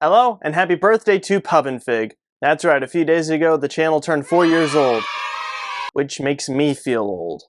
Hello, and happy birthday to Pub and Fig. That's right, a few days ago the channel turned 4 years old, which makes me feel old.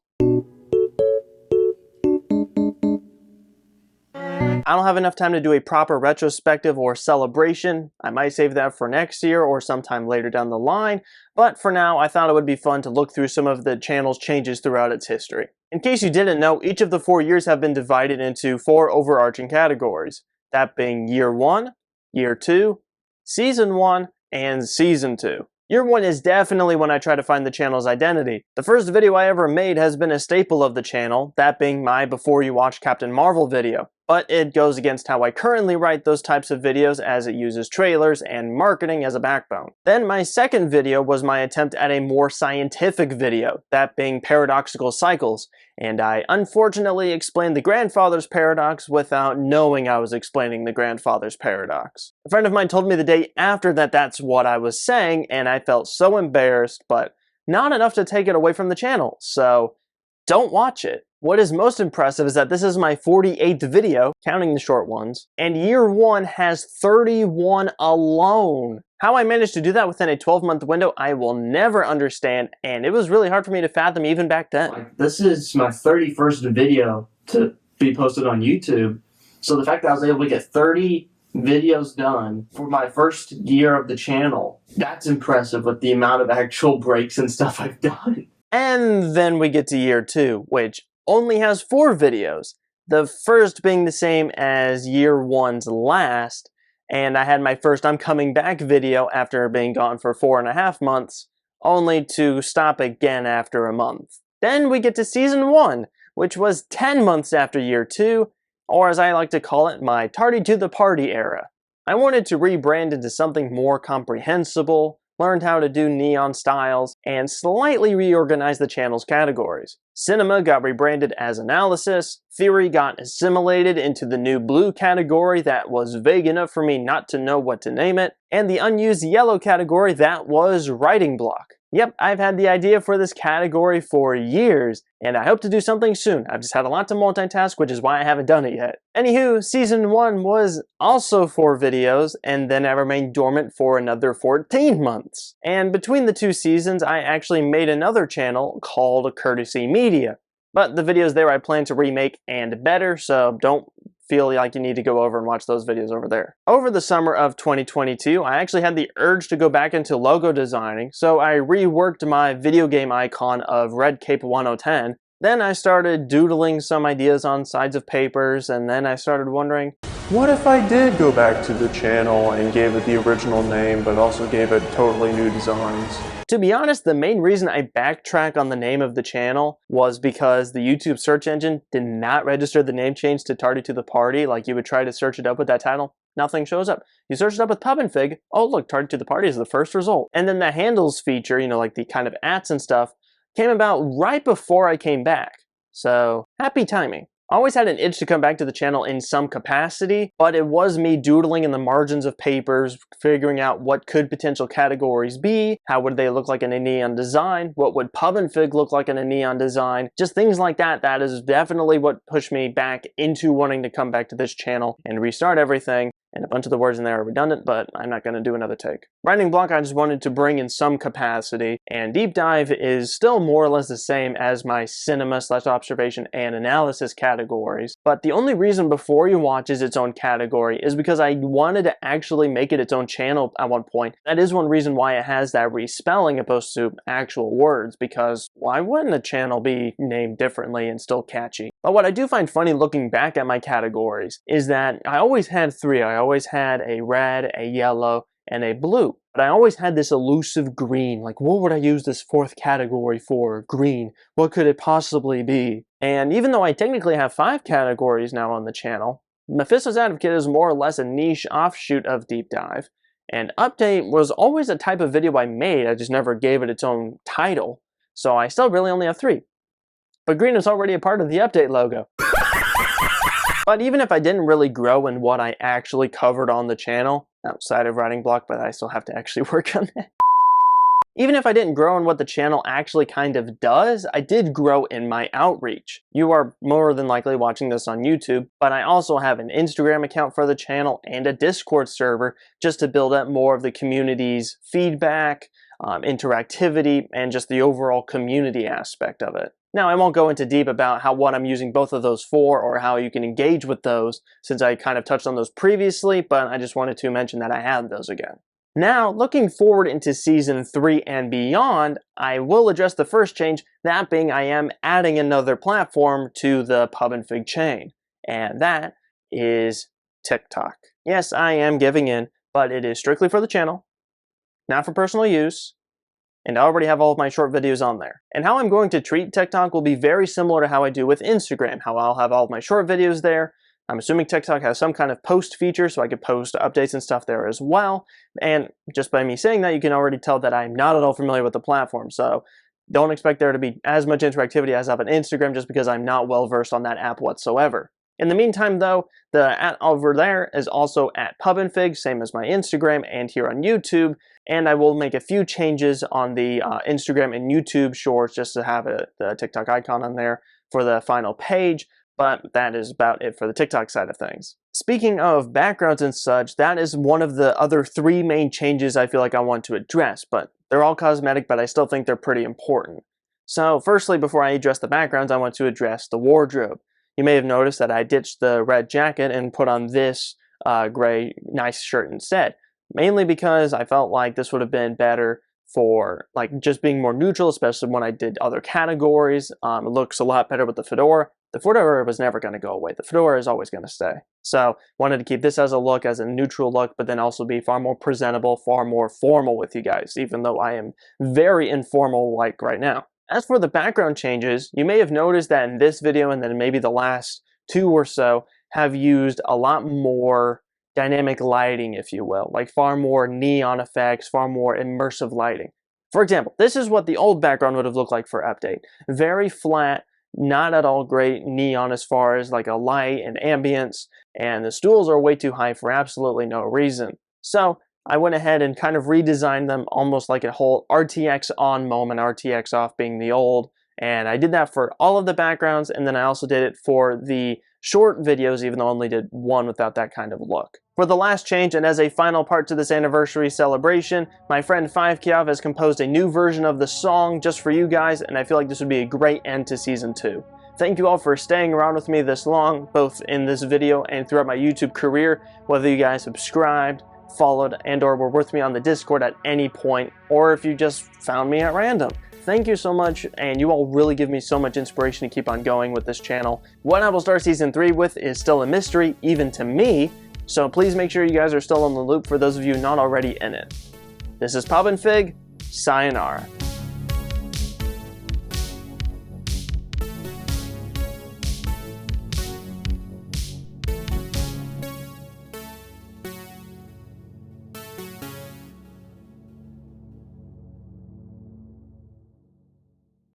I don't have enough time to do a proper retrospective or celebration. I might save that for next year or sometime later down the line, but for now I thought it would be fun to look through some of the channel's changes throughout its history. In case you didn't know, each of the 4 years have been divided into 4 overarching categories, that being Year 1, Year 2, Season 1, and Season 2. Year 1 is definitely when I try to find the channel's identity. The first video I ever made has been a staple of the channel, that being my Before You Watch Captain Marvel video. But it goes against how I currently write those types of videos, as it uses trailers and marketing as a backbone. Then my second video was my attempt at a more scientific video, that being Paradoxical Cycles, and I unfortunately explained the grandfather's paradox without knowing I was explaining the grandfather's paradox. A friend of mine told me the day after that that's what I was saying, and I felt so embarrassed, but not enough to take it away from the channel, so don't watch it. What is most impressive is that this is my 48th video, counting the short ones, and Year 1 has 31 alone. How I managed to do that within a 12-month window, I will never understand, and it was really hard for me to fathom even back then. This is my 31st video to be posted on YouTube, so the fact that I was able to get 30 videos done for my first year of the channel, that's impressive with the amount of actual breaks and stuff I've done. And then we get to Year 2, which only has 4 videos, the first being the same as Year 1's last, and I had my first I'm Coming Back video after being gone for 4.5 months, only to stop again after a month. Then we get to Season 1, which was 10 months after Year 2, or as I like to call it, my tardy to the party era. I wanted to rebrand into something more comprehensible, learned how to do neon styles, and slightly reorganize the channel's categories. Cinema got rebranded as Analysis, Theory got assimilated into the new Blue category that was vague enough for me not to know what to name it, and the unused Yellow category that was Writing Block. Yep, I've had the idea for this category for years, and I hope to do something soon. I've just had a lot to multitask, which is why I haven't done it yet. Anywho, Season 1 was also 4 videos, and then I remained dormant for another 14 months. And between the 2 seasons, I actually made another channel called Courtesy Media. But the videos there I plan to remake and better, so don't feel like you need to go over and watch those videos over there. Over the summer of 2022, I actually had the urge to go back into logo designing, so I reworked my video game icon of Red Cape 1010. Then I started doodling some ideas on sides of papers, and then I started wondering, what if I did go back to the channel and gave it the original name, but also gave it totally new designs? To be honest, the main reason I backtrack on the name of the channel was because the YouTube search engine did not register the name change to Tardy to the Party. Like, you would try to search it up with that title, nothing shows up. You search it up with Pub and Fig, oh look, Tardy to the Party is the first result. And then the handles feature, you know, like the kind of ats and stuff, came about right before I came back. So, happy timing. I always had an itch to come back to the channel in some capacity, but it was me doodling in the margins of papers, figuring out what could potential categories be, how would they look like in a neon design, what would Pub and Fig look like in a neon design, just things like that. That is definitely what pushed me back into wanting to come back to this channel and restart everything. And a bunch of the words in there are redundant, but I'm not going to do another take. Writing Block I just wanted to bring in some capacity, and Deep Dive is still more or less the same as my Cinema / Observation and Analysis categories. But the only reason Before You Watch is its own category is because I wanted to actually make it its own channel at one point. That is one reason why it has that respelling opposed to actual words, because why wouldn't a channel be named differently and still catchy? But what I do find funny looking back at my categories is that I always had 3. I always had a red, a yellow, and a blue. But I always had this elusive green. Like, what would I use this 4th category for? Green. What could it possibly be? And even though I technically have 5 categories now on the channel, Mephisto's Advocate is more or less a niche offshoot of Deep Dive. And Update was always a type of video I made, I just never gave it its own title. So I still really only have 3. But green is already a part of the Update logo. But even if I didn't really grow in what I actually covered on the channel, outside of Writing Block, but I still have to actually work on that. Even if I didn't grow in what the channel actually kind of does, I did grow in my outreach. You are more than likely watching this on YouTube, but I also have an Instagram account for the channel and a Discord server just to build up more of the community's feedback, interactivity, and just the overall community aspect of it. Now, I won't go into deep about what I'm using both of those for or how you can engage with those, since I kind of touched on those previously, but I just wanted to mention that I have those again. Now, looking forward into Season 3 and beyond, I will address the first change, that being I am adding another platform to the Pub and Fig chain, and that is TikTok. Yes, I am giving in, but it is strictly for the channel, not for personal use, and I already have all of my short videos on there. And how I'm going to treat TikTok will be very similar to how I do with Instagram, how I'll have all of my short videos there. I'm assuming TikTok has some kind of post feature, so I could post updates and stuff there as well. And just by me saying that, you can already tell that I'm not at all familiar with the platform. So don't expect there to be as much interactivity as of an Instagram just because I'm not well versed on that app whatsoever. In the meantime, though, the @ over there is also @PubandFig, same as my Instagram and here on YouTube. And I will make a few changes on the Instagram and YouTube shorts just to have the TikTok icon on there for the final page. But that is about it for the TikTok side of things. Speaking of backgrounds and such, that is one of the other 3 main changes I feel like I want to address, but they're all cosmetic, but I still think they're pretty important. So firstly, before I address the backgrounds, I want to address the wardrobe. You may have noticed that I ditched the red jacket and put on this gray nice shirt instead, mainly because I felt like this would have been better for like just being more neutral, especially when I did other categories. It looks a lot better with the fedora. The fedora was never going to go away. The fedora is always going to stay. So wanted to keep this as a neutral look, but then also be far more presentable, far more formal with you guys, even though I am very informal like right now. As for the background changes, you may have noticed that in this video and then maybe the last 2 or so have used a lot more dynamic lighting, if you will, like far more neon effects, far more immersive lighting. For example, this is what the old background would have looked like for update. Very flat, not at all great neon as far as like a light and ambience, and the stools are way too high for absolutely no reason. So I went ahead and kind of redesigned them almost like a whole RTX on moment, RTX off being the old, and I did that for all of the backgrounds, and then I also did it for the short videos, even though I only did 1 without that kind of look. For the last change, and as a final part to this anniversary celebration, my friend 5Kiav has composed a new version of the song just for you guys, and I feel like this would be a great end to Season 2. Thank you all for staying around with me this long, both in this video and throughout my YouTube career, whether you guys subscribed, followed, and or were with me on the Discord at any point, or if you just found me at random. Thank you so much, and you all really give me so much inspiration to keep on going with this channel. What I will start Season 3 with is still a mystery, even to me, so please make sure you guys are still on the loop for those of you not already in it. This is Pub and Fig, sayonara.